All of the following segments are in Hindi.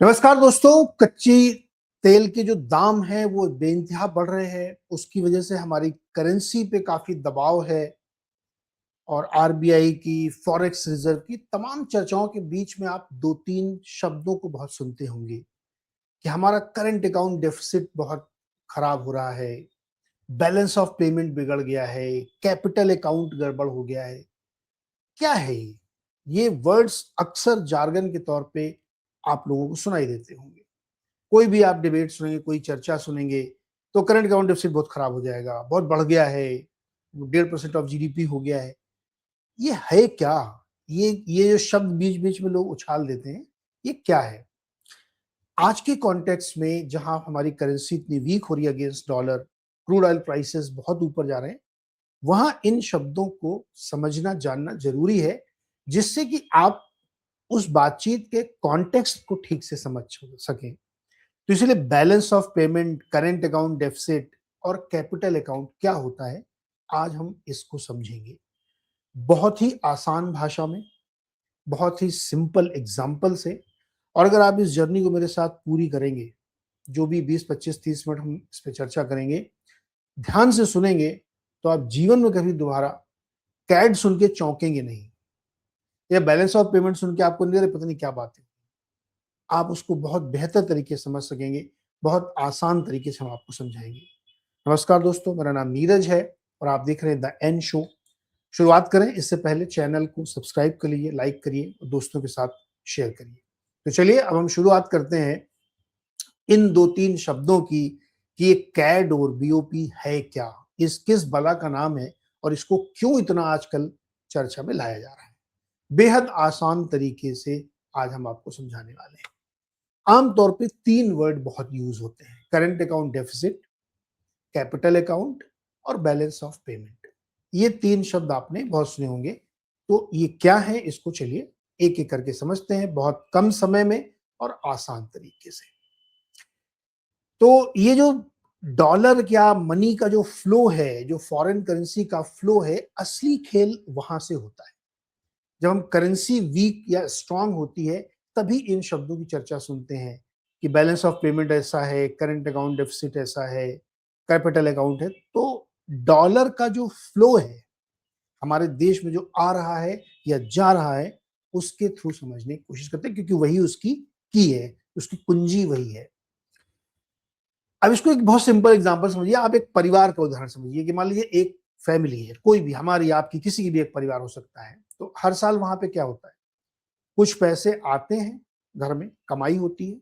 नमस्कार दोस्तों। कच्ची तेल के जो दाम हैं वो बेइंतहा बढ़ रहे हैं। उसकी वजह से हमारी करेंसी पे काफी दबाव है और आरबीआई की, फॉरेक्स रिजर्व की तमाम चर्चाओं के बीच में आप दो तीन शब्दों को बहुत सुनते होंगे कि हमारा करंट अकाउंट डेफिसिट बहुत खराब हो रहा है, बैलेंस ऑफ पेमेंट बिगड़ गया है, कैपिटल अकाउंट गड़बड़ हो गया है। क्या है ये वर्ड्स अक्सर जार्गन के तौर पे आप लोगों को सुनाई देते होंगे। कोई भी आप डिबेट सुनेंगे, कोई चर्चा सुनेंगे, तो करंट अकाउंट डेफिसिट बहुत खराब हो जाएगा, बहुत बढ़ गया है, 1.5% ऑफ जीडीपी हो गया है। ये है क्या? ये जो शब्द बीच-बीच में लोग उछाल देते हैं, ये क्या है? आज के कॉन्टेक्स्ट में जहां हमारी करेंसी इतनी वीक हो रही है against dollar, crude oil prices बहुत ऊपर जा रहे हैं, वहां इन शब्दों को समझना, जानना ज़रूरी है, जिससे कि आप उस बातचीत के कॉन्टेक्स्ट को ठीक से समझ सकें। तो इसलिए balance of payment, current account deficit और कैपिटल अकाउंट क्या होता है, आज हम इसको समझेंगे। बहुत ही आसान भाषा में, बहुत ही सिंपल एग्जाम्पल से। और अगर आप इस जर्नी को मेरे साथ पूरी करेंगे, जो भी 20, 25, 30 मिनट हम इस पे चर्चा करेंगे, ध्यान से सुनेंगे, तो आप जीवन में कभी दोबारा कैड सुन के चौंकेंगे नहीं, या बैलेंस ऑफ पेमेंट सुन के आपको नहीं, अरे पता नहीं क्या बात है। आप उसको बहुत बेहतर तरीके से समझ सकेंगे, बहुत आसान तरीके से हम आपको समझाएंगे। नमस्कार दोस्तों, मेरा नाम नीरज है और आप देख रहे हैं द एन शो। शुरुआत करें इससे पहले चैनल को सब्सक्राइब करिए, लाइक करिए और दोस्तों के साथ शेयर करिए। तो चलिए अब हम शुरुआत करते हैं इन दो तीन शब्दों की कि ये कैड और बीओपी है क्या, इस किस बला का नाम है और इसको क्यों इतना आजकल चर्चा में लाया जा रहा है। बेहद आसान तरीके से आज हम आपको समझाने वाले हैं। आमतौर पे तीन वर्ड बहुत यूज होते हैं: current account deficit, capital account और बैलेंस ऑफ पेमेंट। ये तीन शब्द आपने बहुत सुने होंगे। तो ये क्या है, इसको चलिए एक एक करके समझते हैं, बहुत कम समय में और आसान तरीके से। तो ये जो डॉलर या मनी का जो फ्लो है, जो फॉरेन करेंसी का फ्लो है, असली खेल वहां से होता है। जब हम करेंसी वीक या स्ट्रांग होती है, तभी इन शब्दों की चर्चा सुनते हैं कि बैलेंस ऑफ पेमेंट ऐसा है, करंट अकाउंट डेफिसिट ऐसा है, कैपिटल अकाउंट है। तो डॉलर का जो फ्लो है हमारे देश में, जो आ रहा है या जा रहा है, उसके थ्रू समझने की कोशिश करते हैं, क्योंकि वही उसकी की है, उसकी कुंजी वही है। अब इसको एक बहुत सिंपल एग्जांपल समझिए। आप एक परिवार का उदाहरण समझिए कि मान लीजिए एक फैमिली है, कोई भी, हमारी, आपकी, किसी की भी एक परिवार हो सकता है। तो हर साल वहां पे क्या होता है, कुछ पैसे आते हैं, घर में कमाई होती है,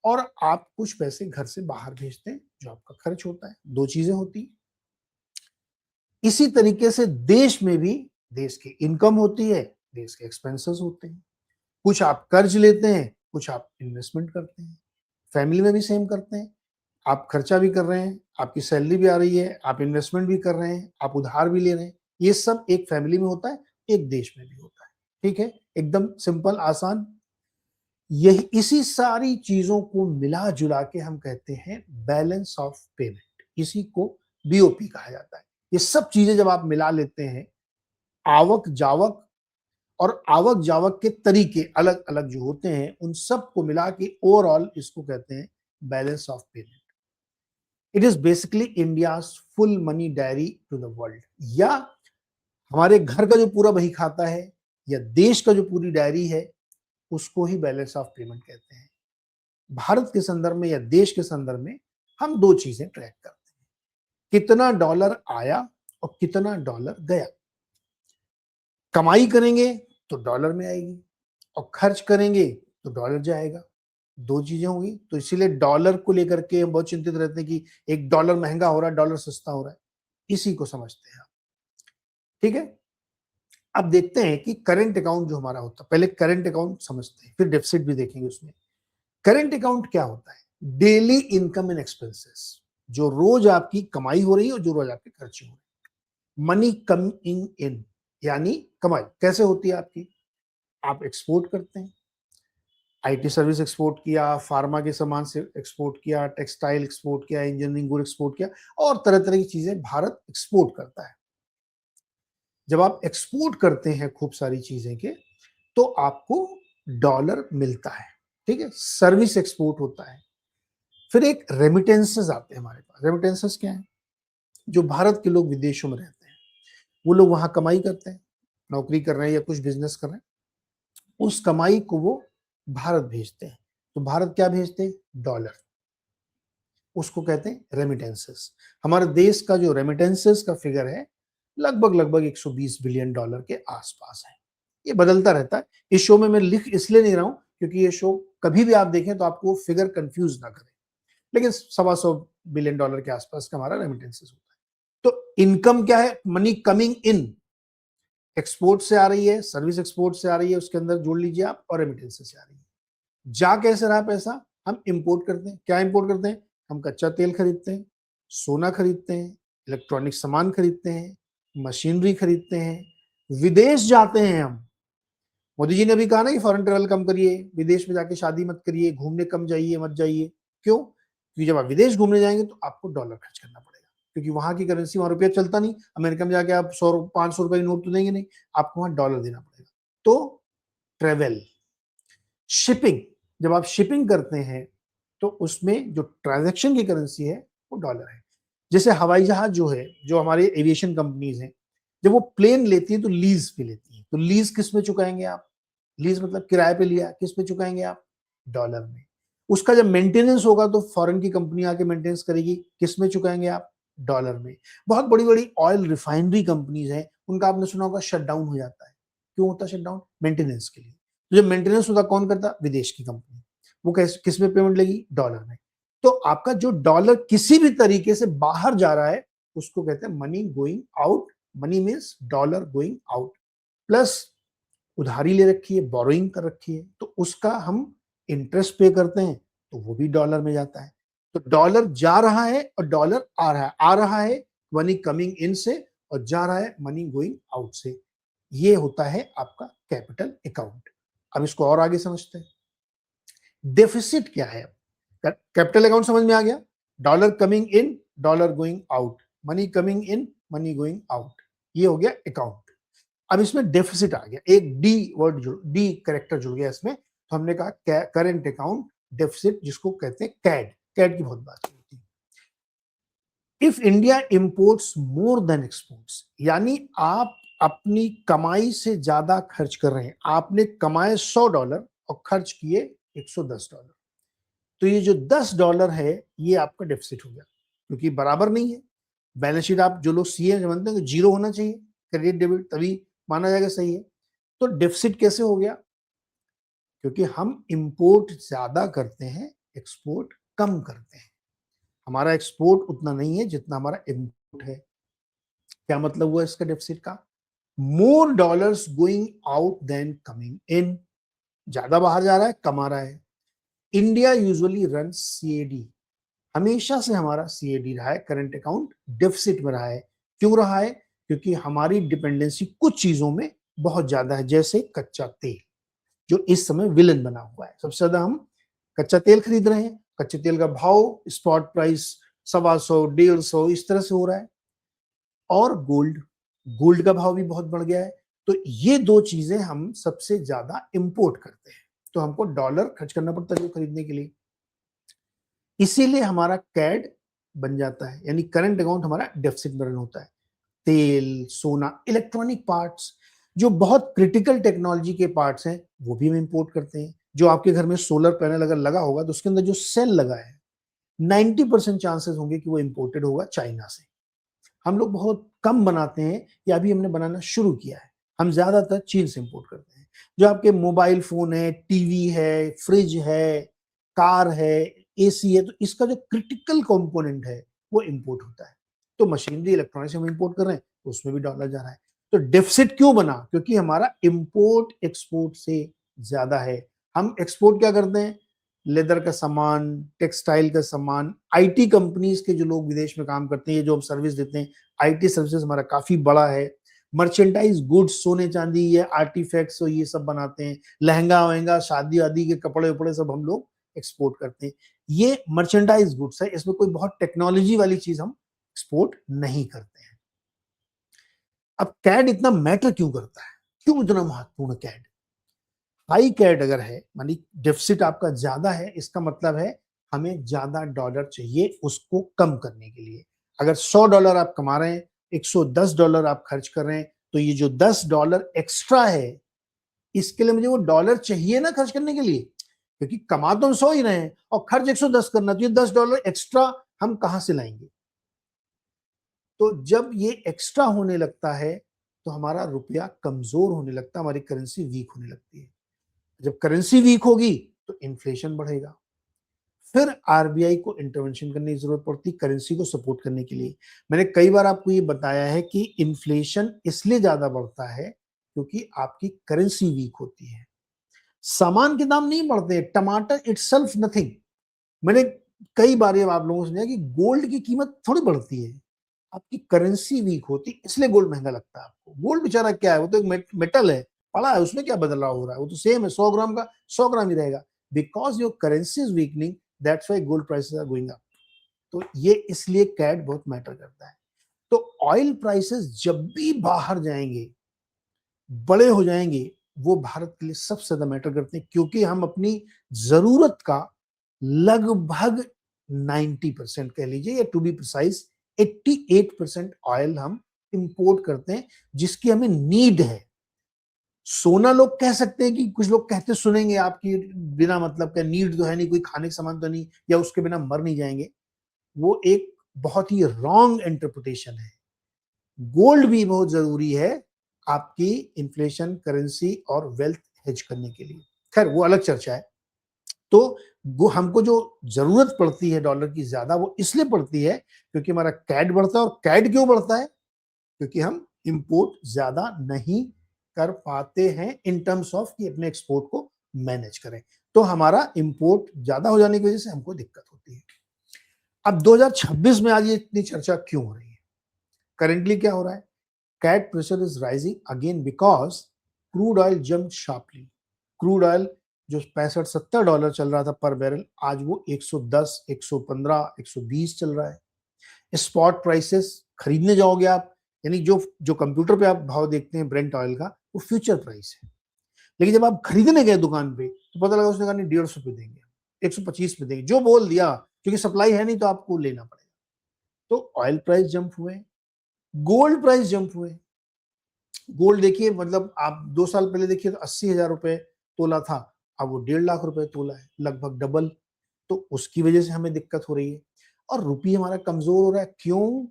और आप कुछ पैसे घर से बाहर भेजते हैं, जो आपका खर्च होता है। दो चीजें होती हैं। इसी तरीके से देश में भी, देश की इनकम होती है, देश के एक्सपेंसेस होते हैं। कुछ आप कर्ज लेते हैं, कुछ आप इन्वेस्टमेंट करते हैं। फैमिली में भी सेम करते हैं। आप खर्चा भी कर रहे हैं, आपकी सैलरी भी आ रही है, आप इन्वेस्टमेंट भी कर रहे हैं, आप उधार भी ले रहे हैं। ये सब एक फैमिली में होता है, एक देश में भी होता है। ठीक है, एकदम सिंपल, आसान। यही, इसी सारी चीजों को मिला जुला के हम कहते हैं बैलेंस ऑफ पेमेंट। इसी को बीओपी कहा जाता है। ये सब चीजें जब आप मिला लेते हैं, आवक जावक और आवक जावक के तरीके अलग अलग जो होते हैं, उन सब को मिला के ओवरऑल इसको कहते हैं balance of payment. It is basically India's full money diary to the world, या हमारे घर का जो पूरा बही खाता है, या देश का जो पूरी डायरी है, उसको ही बैलेंस ऑफ पेमेंट कहते हैं। भारत के संदर्भ में या देश के संदर्भ में हम दो चीजें ट्रैक करते हैं: कितना डॉलर आया और कितना डॉलर गया। कमाई करेंगे तो डॉलर में आएगी, और खर्च करेंगे तो डॉलर जाएगा। दो चीजें होंगी। तो इसीलिए डॉलर को लेकर के हम बहुत चिंतित रहते हैं कि एक डॉलर महंगा हो रहा है, डॉलर सस्ता हो रहा है। इसी को समझते हैं आप। ठीक है, अब देखते हैं कि करंट अकाउंट जो हमारा होता है, पहले करंट अकाउंट समझते हैं, फिर डेफिसिट भी देखेंगे उसमें। करंट अकाउंट क्या होता है? डेली इनकम एंड एक्सपेंसेस, जो रोज आपकी कमाई हो रही है और जो रोज आपके खर्चे हो रहे हैं। मनी कमिंग इन, यानी कमाई कैसे होती है आपकी? आप एक्सपोर्ट करते हैं, आईटी सर्विस एक्सपोर्ट किया, फार्मा के सामान से एक्सपोर्ट किया, टेक्सटाइल एक्सपोर्ट किया, इंजीनियरिंग गुड एक्सपोर्ट किया, और तरह तरह की चीजें भारत एक्सपोर्ट करता है। जब आप एक्सपोर्ट करते हैं खूब सारी चीजें के, तो आपको डॉलर मिलता है। ठीक है, सर्विस एक्सपोर्ट होता है। फिर एक रेमिटेंसेस आते हैं हमारे पास। रेमिटेंसेस क्या है? जो भारत के लोग विदेशों में रहते हैं, वो लोग वहां कमाई करते हैं, नौकरी कर रहे हैं या कुछ बिजनेस कर रहे हैं, उस कमाई को वो भारत भेजते हैं। तो भारत क्या भेजते हैं? डॉलर। उसको कहते हैं रेमिटेंसेस। हमारे देश का जो रेमिटेंसेस का फिगर है लगभग लगभग 120 बिलियन डॉलर के आसपास है। ये बदलता रहता है। इस शो में मैं लिख इसलिए नहीं रहा हूं क्योंकि ये शो कभी भी आप देखें तो आपको फिगर कंफ्यूज ना करे, लेकिन 125 बिलियन डॉलर के आसपास का हमारा रेमिटेंसेस होता है। तो इनकम क्या है? मनी कमिंग इन, एक्सपोर्ट से आ रही है, सर्विस एक्सपोर्ट से आ रही है, उसके अंदर जोड़ लीजिए आप, और रेमिटेंसेस से आ रही है। जा कैसे रहा पैसा? हम इंपोर्ट करते हैं। क्या इंपोर्ट करते हैं? हम कच्चा तेल खरीदते हैं, सोना खरीदते हैं, इलेक्ट्रॉनिक सामान खरीदते हैं, मशीनरी खरीदते हैं, विदेश जाते हैं हम। मोदी जी ने भी कहा ना कि फॉरेन ट्रेवल कम करिए, विदेश में जाके शादी मत करिए, घूमने कम जाइए, मत जाइए। क्यों? क्योंकि जब आप विदेश घूमने जाएंगे तो आपको डॉलर खर्च करना पड़ेगा, क्योंकि वहां की करेंसी, वहां रुपया चलता नहीं। अमेरिका में जाके आप 100 500 रुपए की नोट तो देंगे नहीं, आपको वहां डॉलर देना पड़ेगा। तो ट्रेवल, शिपिंग, जब आप शिपिंग करते हैं तो उसमें जो ट्रांजैक्शन की करेंसी है वो डॉलर है। जैसे हवाई जहाज जो है, जो हमारे एविएशन कंपनीज हैं, जब वो प्लेन लेती है तो लीज पे लेती है। तो लीज किस में चुकाएंगे आप? लीज मतलब किराए पे लिया, किस में चुकाएंगे आप? डॉलर में। उसका जब मेंटेनेंस होगा तो फॉरेन की कंपनी आके मेंटेनेंस करेगी, किस में चुकाएंगे आप? डॉलर में। बहुत बड़ी बड़ी ऑयल रिफाइनरी कंपनीज हैं, उनका आपने सुना होगा शट डाउन हो जाता है। क्यों होता है शट डाउन? मेंटेनेंस के लिए। तो जब मेंटेनेंस होता कौन करता? विदेश की कंपनी। वो किस में पेमेंट लेगी? डॉलर में। तो आपका जो डॉलर किसी भी तरीके से बाहर जा रहा है उसको कहते हैं money going out. Money means dollar going out. Plus उधारी ले रखी है, बोरोइंग कर रखी है, तो उसका हम इंटरेस्ट पे करते हैं, तो वो भी डॉलर में जाता है। तो डॉलर जा रहा है और डॉलर आ रहा है। आ रहा है मनी कमिंग इन से, और जा रहा है मनी गोइंग आउट से। ये होता है आपका कैपिटल अकाउंट। अब इसको और आगे समझते हैं। डेफिसिट क्या है? कैपिटल अकाउंट समझ में आ गया। Dollar coming in, dollar going out, money coming in, money going out, ये हो गया अकाउंट। अब इसमें डेफिसिट आ गया, एक डी वर्ड डी कैरेक्टर जुड़ गया इसमें, तो हमने कहा करेंट अकाउंट डेफिसिट, जिसको कहते हैं कैड। कैड की बहुत बात होती है। If India imports more than exports, यानी आप अपनी कमाई से ज्यादा खर्च कर रहे हैं। आपने कमाए $100 और खर्च किए $110, तो ये जो $10 है ये आपका डेफिसिट हो गया, क्योंकि बराबर नहीं है। बैलेंस शीट आप जो लोग सीए जानते हैं, जीरो होना चाहिए क्रेडिट डेबिट, तभी माना जाएगा सही है। तो डेफिसिट कैसे हो गया? क्योंकि हम इंपोर्ट ज्यादा करते हैं, एक्सपोर्ट कम करते हैं। हमारा एक्सपोर्ट उतना नहीं है जितना हमारा इंपोर्ट है। क्या मतलब हुआ इसका डेफिसिट का? More dollars going out then coming in, ज्यादा बाहर जा रहा है, कमा रहा है। इंडिया यूजुअली रन सीएडी, हमेशा से हमारा सीएडी रहा है, करंट अकाउंट डेफिसिट में रहा है। क्यों रहा है? क्योंकि हमारी डिपेंडेंसी कुछ चीजों में बहुत ज्यादा है, जैसे कच्चा तेल, जो इस समय विलन बना हुआ है। सबसे ज्यादा हम कच्चा तेल खरीद रहे हैं, कच्चे तेल का भाव स्पॉट प्राइस 125 150 इस तरह से हो रहा है। और गोल्ड, गोल्ड का भाव भी बहुत बढ़ गया है। तो ये दो चीजें हम सबसे ज्यादा इंपोर्ट करते हैं, तो हमको डॉलर खर्च करना पड़ता है जो खरीदने के लिए। इसीलिए हमारा कैड बन जाता है, यानी करंट अकाउंट हमारा डेफिसिट में रन होता है। तेल, सोना, इलेक्ट्रॉनिक पार्ट्स, जो बहुत क्रिटिकल टेक्नोलॉजी के पार्ट्स हैं, वो भी हम इंपोर्ट करते हैं। जो आपके घर में सोलर पैनल अगर लगा होगा तो उसके अंदर जो सेल लगा है, 90% चांसेस होंगे कि वो इंपोर्टेड होगा चाइना से। हम लोग बहुत कम बनाते हैं, या अभी हमने बनाना शुरू किया है। हम ज्यादातर चीन से इंपोर्ट करते हैं। जो आपके मोबाइल फोन है, टीवी है, फ्रिज है, कार है, एसी है, तो इसका जो क्रिटिकल कंपोनेंट है वो इंपोर्ट होता है। तो मशीनरी, इलेक्ट्रॉनिक्स हम इंपोर्ट कर रहे हैं, तो उसमें भी डॉलर जा रहा है। तो डेफिसिट क्यों बना? क्योंकि हमारा इंपोर्ट एक्सपोर्ट से ज्यादा है। हम एक्सपोर्ट क्या करते हैं? लेदर का सामान, टेक्सटाइल का सामान, आईटी कंपनीज के जो लोग विदेश में काम करते हैं, ये जो हम सर्विस देते हैं, आईटी सर्विसेज हमारा काफी बड़ा है। मर्चेंडाइज गुड्स, सोने चांदी, ये आर्टिफैक्ट्स और ये सब बनाते हैं। लहंगा वहंगा, शादी आदि के कपड़े उपड़े सब हम लोग एक्सपोर्ट करते हैं। ये मर्चेंडाइज गुड्स है, इसमें कोई बहुत टेक्नोलॉजी वाली चीज हम एक्सपोर्ट नहीं करते हैं। अब कैड इतना मैटर क्यों करता है? क्यों इतना महत्वपूर्ण कैड? हाई कैट अगर है, मानी डेफिसिट आपका ज्यादा है, इसका मतलब है हमें ज्यादा डॉलर चाहिए उसको कम करने के लिए। अगर $100 आप कमा रहे हैं, $110 आप खर्च कर रहे हैं, तो ये जो $10 एक्स्ट्रा है, इसके लिए मुझे वो डॉलर चाहिए ना खर्च करने के लिए, क्योंकि कमा तो हम 100 ही रहे हैं और खर्च 110 करना, तो ये $10 एक्स्ट्रा हम कहां से लाएंगे? तो जब ये एक्स्ट्रा होने लगता है तो हमारा रुपया कमजोर होने लगता है, हमारी करेंसी वीक होने लगती है। जब करेंसी वीक होगी तो इन्फ्लेशन बढ़ेगा। फिर आरबीआई को इंटरवेंशन करने की जरूरत पड़ती करेंसी को सपोर्ट करने के लिए। मैंने कई बार आपको ये बताया है कि इन्फ्लेशन इसलिए ज्यादा बढ़ता है क्योंकि आपकी करेंसी वीक होती है। सामान के दाम नहीं बढ़ते, टमाटर इटसेल्फ नथिंग। मैंने कई बार ये आप लोगों से सुना कि गोल्ड की कीमत थोड़ी बढ़ती है, आपकी करेंसी वीक होती इसलिए गोल्ड महंगा लगता है आपको। गोल्ड बेचारा क्या है, वो तो एक मेटल है, पड़ा है, उसमें क्या बदलाव हो रहा है, वो तो सेम है, 100 ग्राम का 100 ग्राम ही रहेगा। Because your currency is weakening, that's why gold prices are going up. तो ये इसलिए कैट बहुत मैटर करता है। तो ऑयल प्राइसेस जब भी बाहर जाएंगे, बड़े हो जाएंगे, वो भारत के लिए सबसे ज्यादा मैटर करते हैं, क्योंकि हम अपनी जरूरत का लगभग 90% कह लीजिए, या टू बी प्रिसाइज 88% ऑयल हम इंपोर्ट करते हैं, जिसकी हमें नीड है। सोना लोग कह सकते हैं कि कुछ लोग कहते सुनेंगे आपकी, बिना मतलब का नीड तो है नहीं, कोई खाने का सामान तो नहीं, या उसके बिना मर नहीं जाएंगे। वो एक बहुत ही रॉन्ग इंटरप्रिटेशन है। गोल्ड भी बहुत जरूरी है आपकी इन्फ्लेशन, करेंसी और वेल्थ हेज करने के लिए। खैर वो अलग चर्चा है। तो वो हमको जो जरूरत पड़ती है डॉलर की ज्यादा, वो इसलिए पड़ती है क्योंकि हमारा कैड बढ़ता है। और कैड क्यों बढ़ता है? क्योंकि हम इंपोर्ट ज्यादा नहीं कर पाते हैं इन टर्म्स ऑफ कि अपने एक्सपोर्ट को मैनेज करें। तो हमारा इंपोर्ट ज्यादा हो जाने की वजह से हमको दिक्कत होती है। अब 2026 में आज ये इतनी चर्चा क्यों हो रही है? करेंटली क्या हो रहा है? CAD pressure is rising again because crude oil jump sharply. Crude oil जो 65-70 डॉलर चल रहा था पर बैरल, आज वो 110, 115, 120 चल रहा है। स्पॉट प्राइसेस खरीदने जाओगे आप, यानी जो जो कंप्यूटर पे आप भाव देखते हैं ब्रेंट ऑयल का, वो फ्यूचर प्राइस है। लेकिन जब आप खरीदने गए दुकान पे तो पता लगा उसने कहा नहीं, 150 पे देंगे, 125 पे देंगे, जो बोल दिया, क्योंकि सप्लाई है नहीं तो आपको लेना पड़ेगा। तो ऑयल प्राइस जंप हुए, गोल्ड प्राइस जंप हुए। गोल्ड देखिए, मतलब आप 2 साल पहले देखिए तो 80,000 रुपए तोला था, अब वो 1.5 लाख रुपए तोला है, लगभग डबल। तो उसकी वजह से हमें दिक्कत हो रही है। और रुपये हमारा कमजोर हो रहा है, क्यों?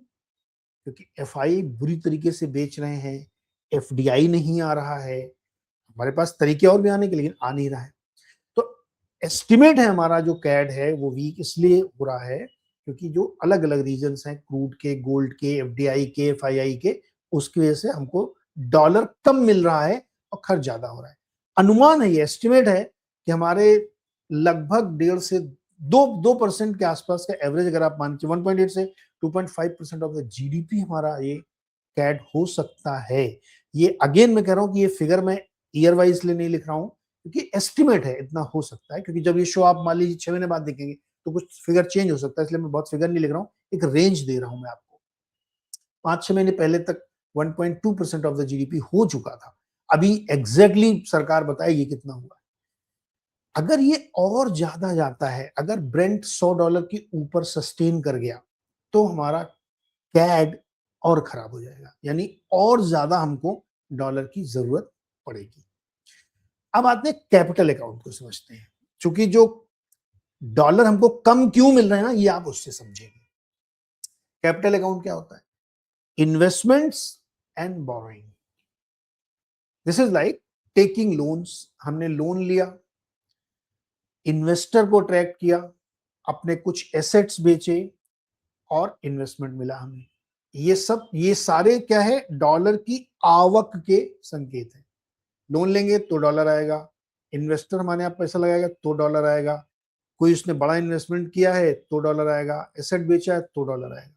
क्योंकि एफआई बुरी तरीके से बेच रहे हैं, एफडीआई नहीं आ रहा है। हमारे पास तरीके और भी आने के, लेकिन आ नहीं रहा है। तो एस्टिमेट है हमारा जो कैड है वो वीक इसलिए हो रहा है क्योंकि जो अलग अलग रीजंस हैं, क्रूड के, गोल्ड के, एफडीआई के, एफआईआई के, उसकी वजह से हमको डॉलर कम मिल रहा है और खर्च ज्यादा हो रहा है। अनुमान है, ये एस्टिमेट है कि हमारे लगभग 1.5 से 2% के आसपास का एवरेज अगर आप मान के 1.8 से 2.5% ऑफ द जीडीपी हमारा ये कैड हो सकता है। ये अगेन मैं कह रहा हूं कि ये फिगर मैं ईयर वाइज इसलिए नहीं लिख रहा हूं क्योंकि एस्टिमेट है, इतना हो सकता है, क्योंकि जब ये शो आप मान लीजिए 6 महीने बाद देखेंगे तो कुछ फिगर चेंज हो सकता है, इसलिए मैं बहुत फिगर नहीं लिख रहा हूँ, एक रेंज दे रहा हूं मैं आपको। 5-6 महीने पहले तक 1.2% ऑफ द जीडीपी हो चुका था। अभी एग्जैक्टली सरकार बताएगी कितना हुआ। अगर ये और ज्यादा जाता है, अगर ब्रेंट $100 के ऊपर सस्टेन कर गया, तो हमारा कैड और खराब हो जाएगा, यानी और ज्यादा हमको डॉलर की जरूरत पड़ेगी। अब आते हैं कैपिटल अकाउंट को समझते हैं, क्योंकि जो डॉलर हमको कम क्यों मिल रहे हैं ना, ये आप उससे समझेंगे। कैपिटल अकाउंट क्या होता है? Investments and borrowing. This is like taking loans. हमने लोन लिया, इन्वेस्टर को अट्रैक्ट किया, अपने कुछ एसेट्स बेचे और इन्वेस्टमेंट मिला हमें। ये सब, ये सारे क्या है? डॉलर की आवक के संकेत है। लोन लेंगे तो डॉलर आएगा, इन्वेस्टर हमारे यहाँ पैसा लगाएगा तो डॉलर आएगा, कोई उसने बड़ा इन्वेस्टमेंट किया है तो डॉलर आएगा, एसेट बेचा है तो डॉलर आएगा।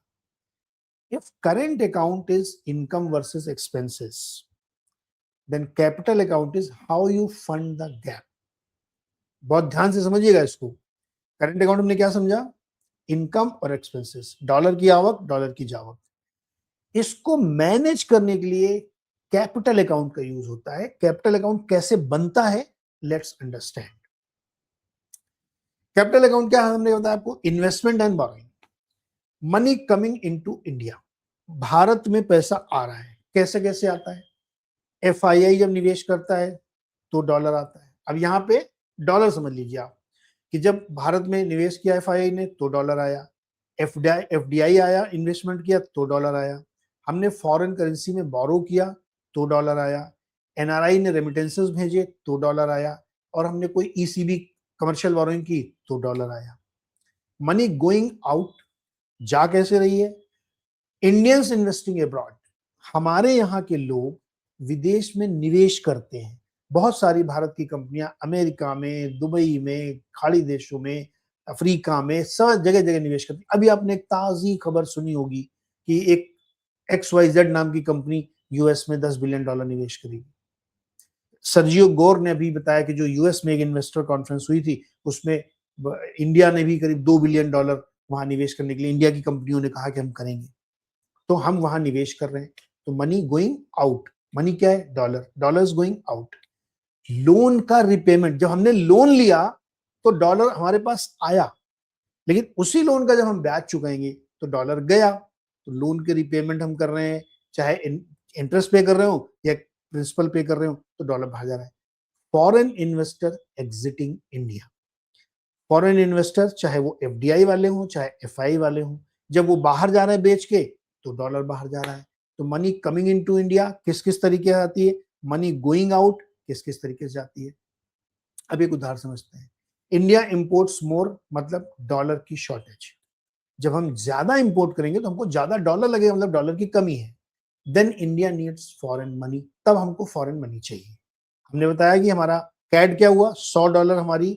If current account is income versus expenses, then capital account is how you fund the gap. बहुत ध्यान से समझिएगा इसको। करेंट अकाउंट हमने क्या समझा? इनकम और एक्सपेंसेस, डॉलर की आवक, डॉलर की जावक। इसको मैनेज करने के लिए कैपिटल अकाउंट का यूज होता है। कैपिटल अकाउंट कैसे बनता है लेट्स अंडरस्टैंड। कैपिटल अकाउंट क्या है, हमने बताया आपको, investment and borrowing, money coming into India, Bharat में पैसा आ रहा है, कैसे कैसे आता है। एफआईआई जब निवेश करता है तो डॉलर आता है। अब यहाँ पे डॉलर समझ लीजिए आप कि जब भारत में निवेश किया एफआईआई ने तो डॉलर आया, एफडीआई आया, इन्वेस्टमेंट किया तो डॉलर आया, हमने फॉरेन करेंसी में बोरो किया तो डॉलर आया, एनआरआई ने रेमिटेंसेस भेजे तो डॉलर आया, और हमने कोई ईसीबी कमर्शियल बोरोइंग की तो डॉलर आया। मनी गोइंग आउट जा कैसे रही है, इंडियंस इन्वेस्टिंग अब्रॉड, हमारे यहाँ के लोग विदेश में निवेश करते हैं। बहुत सारी भारत की कंपनियां अमेरिका में, दुबई में, खाड़ी देशों में, अफ्रीका में, सब जगह जगह निवेश करती है। अभी आपने एक ताजी खबर सुनी होगी कि एक XYZ नाम की कंपनी यूएस में $10 बिलियन निवेश करेगी। सर्जियो गोर ने अभी बताया कि जो यूएस में एक इन्वेस्टर कॉन्फ्रेंस हुई थी उसमें इंडिया ने भी करीब $2 बिलियन वहां निवेश करने के लिए इंडिया की कंपनियों ने कहा कि हम करेंगे, तो हम वहां निवेश कर रहे हैं। तो मनी गोइंग आउट, मनी क्या है, dollar, dollars going out. Loan का रिपेमेंट, जब हमने लोन लिया तो डॉलर हमारे पास आया, लेकिन उसी लोन का जब हम ब्याज चुकाएंगे तो डॉलर गया। तो लोन के रिपेमेंट हम कर रहे हैं, चाहे इंटरेस्ट पे कर रहे हो या प्रिंसिपल पे कर रहे हो, तो डॉलर बाहर जा रहा है। Foreign investor exiting India, foreign investor चाहे वो एफडीआई वाले हों चाहे एफआई वाले हों, जब वो बाहर जा रहे हैं बेच के तो डॉलर बाहर जा रहा है। तो मनी कमिंग इनटू इंडिया किस किस तरीके से आती है, मनी गोइंग आउट किस किस तरीके से जाती है। अब एक उदाहरण समझते हैं। इंडिया इंपोर्ट्स मोर, मतलब डॉलर की शॉर्टेज, जब हम ज्यादा इंपोर्ट करेंगे तो हमको ज्यादा डॉलर लगेगा, मतलब डॉलर की कमी है। Then India needs foreign money, तब हमको फॉरेन मनी चाहिए। हमने बताया कि हमारा कैड क्या हुआ, $100 हमारी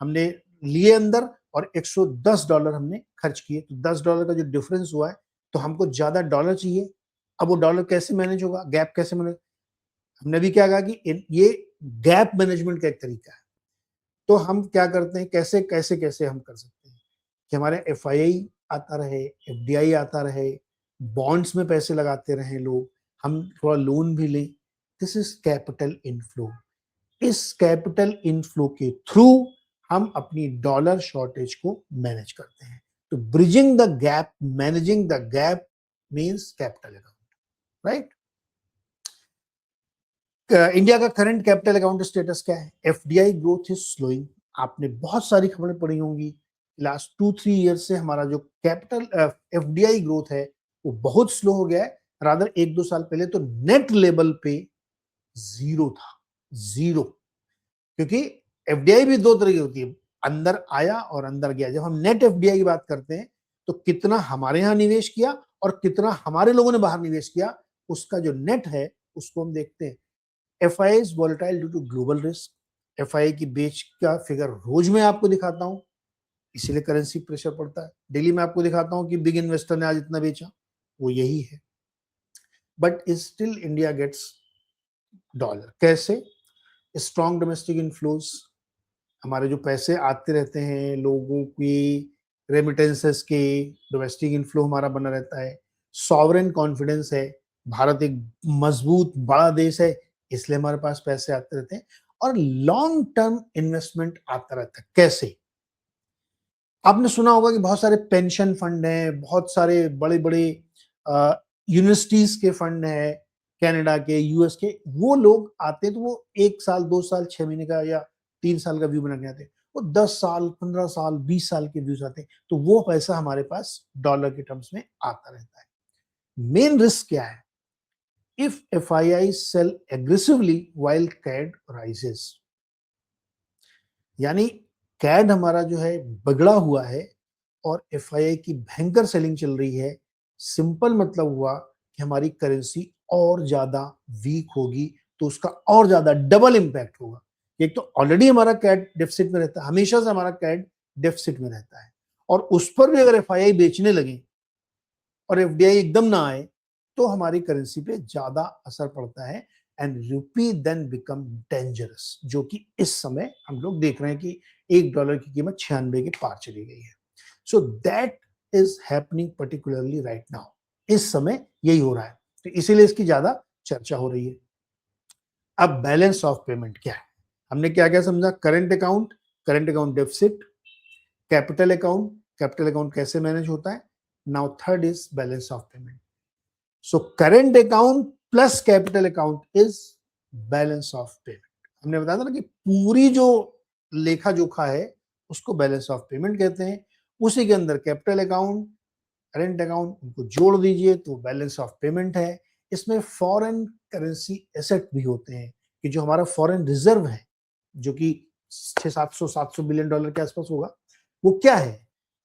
हमने लिए अंदर और $110 हमने खर्च किए, तो $10 का जो डिफरेंस हुआ है, तो हमको ज्यादा डॉलर चाहिए। अब वो डॉलर कैसे मैनेज होगा, गैप कैसे मैनेज, हमने भी क्या कहा कि ये गैप मैनेजमेंट का एक तरीका है। तो हम क्या करते हैं, कैसे कैसे कैसे हम कर सकते हैं कि हमारे एफआईआई आता रहे, एफडीआई आता रहे, बॉन्ड्स में पैसे लगाते रहे लोग, हम थोड़ा लोन भी लें। This is capital inflow. इस कैपिटल इनफ्लो के थ्रू हम अपनी डॉलर शॉर्टेज को मैनेज करते हैं। तो bridging the gap, managing the gap means capital account, right. India का करंट कैपिटल अकाउंट स्टेटस क्या है, एफडीआई ग्रोथ इज स्लोइंग। आपने बहुत सारी खबरें पढ़ी होंगी, लास्ट 2-3 ईयर से हमारा जो कैपिटल एफडीआई ग्रोथ है वो बहुत स्लो हो गया है। रादर 1-2 साल पहले तो नेट लेवल पे जीरो था, जीरो। क्योंकि एफडीआई भी दो तरह की होती है, अंदर आया और अंदर गया। जब हम नेट एफडीआई की बात करते हैं तो कितना हमारे यहाँ निवेश किया और कितना हमारे लोगों ने बाहर निवेश किया, उसका जो नेट है उसको हम देखते हैं। FI is volatile due to global risk. FI की बेच का फिगर रोज में आपको दिखाता हूं, इसीलिए करेंसी प्रेशर पड़ता है। डेली में आपको दिखाता हूं कि बिग इन्वेस्टर ने आज इतना बेचा, वो यही है। But still India gets dollar, कैसे, स्ट्रॉन्ग डोमेस्टिक इनफ्लोज, हमारे जो पैसे आते रहते हैं लोगों की रेमिटेंसेस के, डोमेस्टिक इनफ्लो हमारा बना रहता है। सॉवरेन कॉन्फिडेंस है, भारत एक मजबूत बड़ा देश है इसलिए हमारे पास पैसे आते रहते हैं। और लॉन्ग टर्म इन्वेस्टमेंट आता रहता है, कैसे, आपने सुना होगा कि बहुत सारे पेंशन फंड हैं, बहुत सारे बड़े बड़े यूनिवर्सिटीज के फंड हैं, कनाडा के, यूएस के, वो लोग आते हैं तो वो 1 साल 2 साल 6 महीने का या 3 साल का व्यू बना के आते हैं। वो 10 साल 15 साल 20 साल के व्यूज आते हैं, तो वो पैसा हमारे पास डॉलर के टर्म्स में आता रहता है। मेन रिस्क क्या है, if FII sell aggressively while CAD rises, यानी कैड हमारा जो है बिगड़ा हुआ है और एफआईआई की भयंकर सेलिंग चल रही है, सिंपल मतलब हुआ कि हमारी करेंसी और ज्यादा वीक होगी, तो उसका और ज्यादा डबल इंपैक्ट होगा। एक तो ऑलरेडी हमारा कैड डेफिसिट में रहता है, हमेशा से हमारा कैड डेफिसिट में रहता है, और उस पर भी अगर एफआईआई बेचने लगे और एफडीआई एकदम ना आए तो हमारी करेंसी पे ज्यादा असर पड़ता है, एंड रूपी देन बिकम डेंजरस, जो कि इस समय हम लोग देख रहे हैं कि $1 की कीमत 96 के पार चली गई है। So that is happening particularly right now, इस समय यही हो रहा है, तो इसीलिए इसकी ज्यादा चर्चा हो रही है। अब बैलेंस ऑफ पेमेंट क्या है, हमने क्या क्या समझा? Current account deficit, capital account कैसे मैनेज होता है। Now third is balance of payment. So current account plus capital account is balance of payment. हमने बताया था ना कि पूरी जो लेखा जोखा है उसको बैलेंस ऑफ पेमेंट कहते हैं। उसी के अंदर कैपिटल अकाउंट, करंट अकाउंट, उनको जोड़ दीजिए तो बैलेंस ऑफ पेमेंट है। इसमें फॉरेन करेंसी एसेट भी होते हैं कि जो हमारा फॉरेन रिजर्व है, जो कि 600-700 बिलियन डॉलर के आसपास होगा, वो क्या है?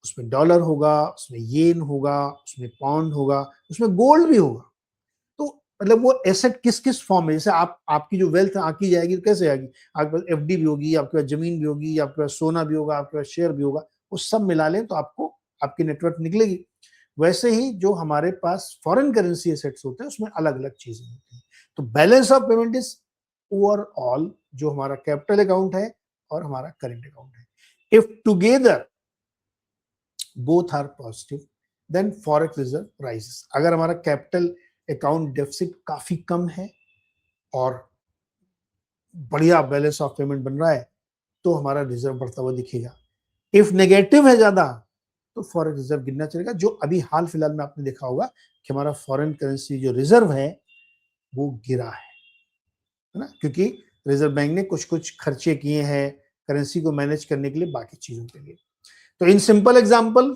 उसमें डॉलर होगा, उसमें येन होगा, उसमें पाउंड होगा, उसमें गोल्ड भी होगा। तो मतलब वो एसेट किस किस फॉर्म में, जैसे आपकी जो वेल्थ आकी जाएगी तो कैसे आएगी? आपके पास एफडी भी होगी, आपके पास जमीन भी होगी, आपके पास सोना भी होगा, आपके पास शेयर भी होगा, वो सब मिला लें तो आपको आपकी नेटवर्थ निकलेगी। वैसे ही जो हमारे पास फॉरेन करेंसी एसेट्स होते हैं उसमें अलग अलग चीजें होती हैं। तो balance of payment is overall जो हमारा कैपिटल अकाउंट है और हमारा करेंट अकाउंट है। If together both are positive then forex reserve rises. अगर हमारा कैपिटल अकाउंट डेफिसिट काफी कम है और बढ़िया बैलेंस ऑफ पेमेंट बन रहा है तो हमारा रिजर्व बढ़ता हुआ दिखेगा। इफ नेगेटिव है ज्यादा तो फॉरेक्स रिजर्व गिरना चलेगा, जो अभी हाल फिलहाल में आपने देखा होगा कि हमारा फॉरेन करेंसी जो रिजर्व है वो गिरा है ना, क्योंकि रिजर्व बैंक ने कुछ कुछ खर्चे किए हैं करेंसी को मैनेज करने के लिए, बाकी चीजों के लिए। तो इन सिंपल एग्जांपल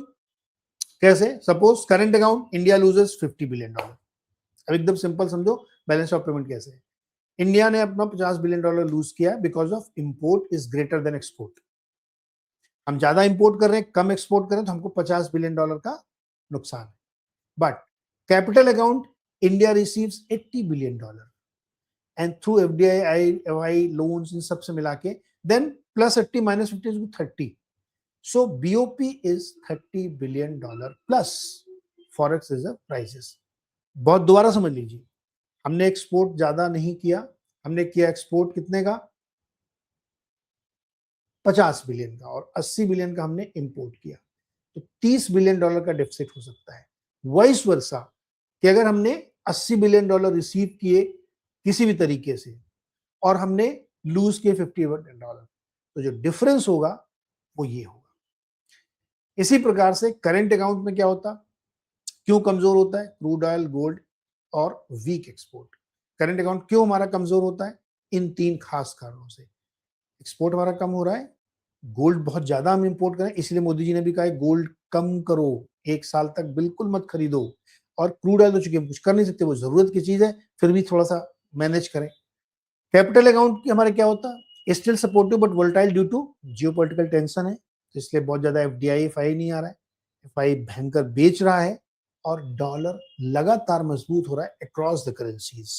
कैसे, suppose current account India loses $50 billion. अब एकदम सिंपल समझो बैलेंस ऑफ पेमेंट कैसे है। इंडिया ने अपना $50 बिलियन लूज किया because of import is greater than export. हम ज्यादा इंपोर्ट कर रहे हैं, कम एक्सपोर्ट कर रहे हैं, तो हमको $50 बिलियन का नुकसान है। But capital account India receives $80 billion and through FDI loans इन सबसे मिला के then plus 80 minus 50 is 30। So BOP is $30 billion plus forex reserve rises. बहुत दोबारा समझ लीजिए, हमने एक्सपोर्ट ज्यादा नहीं किया, हमने किया एक्सपोर्ट कितने का? 50 बिलियन का, और 80 बिलियन का हमने इंपोर्ट किया, तो $30 बिलियन का डेफिसिट हो सकता है। वाइस वर्सा कि अगर हमने $80 बिलियन रिसीव किए किसी भी तरीके से और हमने लूज किए $50 तो जो डिफरेंस होगा वो ये होगा। इसी प्रकार से करंट अकाउंट में क्या होता, क्यों कमजोर होता है? क्रूड ऑयल, गोल्ड और वीक एक्सपोर्ट। करंट अकाउंट क्यों हमारा कमजोर होता है? इन तीन खास कारणों से। एक्सपोर्ट हमारा कम हो रहा है, गोल्ड बहुत ज्यादा हम इंपोर्ट करें, इसलिए मोदी जी ने भी कहा है गोल्ड कम करो, 1 साल तक बिल्कुल मत खरीदो। और क्रूड ऑयल तो चूंकि हम कुछ कर नहीं सकते, वो जरूरत की चीज है, फिर भी थोड़ा सा मैनेज करें। कैपिटल अकाउंट की हमारे क्या होता है? Still supportive but volatile due to geopolitical tension है, तो इसलिए बहुत ज्यादा एफडीआई एफआई नहीं आ रहा है, एफआई भयंकर बेच रहा है और डॉलर लगातार मजबूत हो रहा है अक्रॉस द करेंसीज।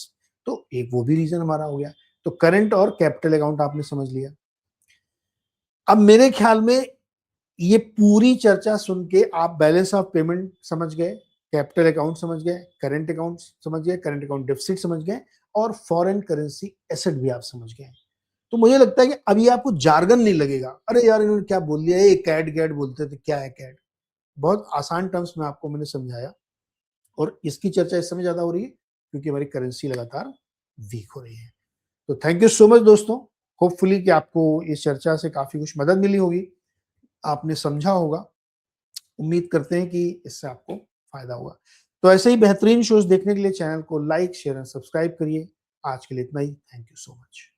तो एक वो भी रीजन हमारा हो गया। तो करंट और कैपिटल अकाउंट आपने समझ लिया। अब मेरे ख्याल में ये पूरी चर्चा सुन के आप बैलेंस ऑफ पेमेंट समझ गए, कैपिटल अकाउंट समझ गए, करंट अकाउंट समझ गए, करंट अकाउंट डेफिसिट समझ गए, और फॉरेन करेंसी एसेट भी आप समझ गए। तो मुझे लगता है कि अभी आपको जार्गन नहीं लगेगा, अरे यार इन्होंने क्या बोल दिया, ये कैड कैड बोलते थे, क्या है कैड। बहुत आसान टर्म्स में आपको मैंने समझाया, और इसकी चर्चा इस समय ज्यादा हो रही है क्योंकि हमारी करेंसी लगातार वीक हो रही है। तो थैंक यू सो मच दोस्तों, होपफुली कि आपको इस चर्चा से काफी कुछ मदद मिली होगी, आपने समझा होगा। उम्मीद करते हैं कि इससे आपको फायदा होगा। तो ऐसे ही बेहतरीन शोज देखने के लिए चैनल को लाइक, शेयर एंड सब्सक्राइब करिए। आज के लिए इतना ही, थैंक यू सो मच।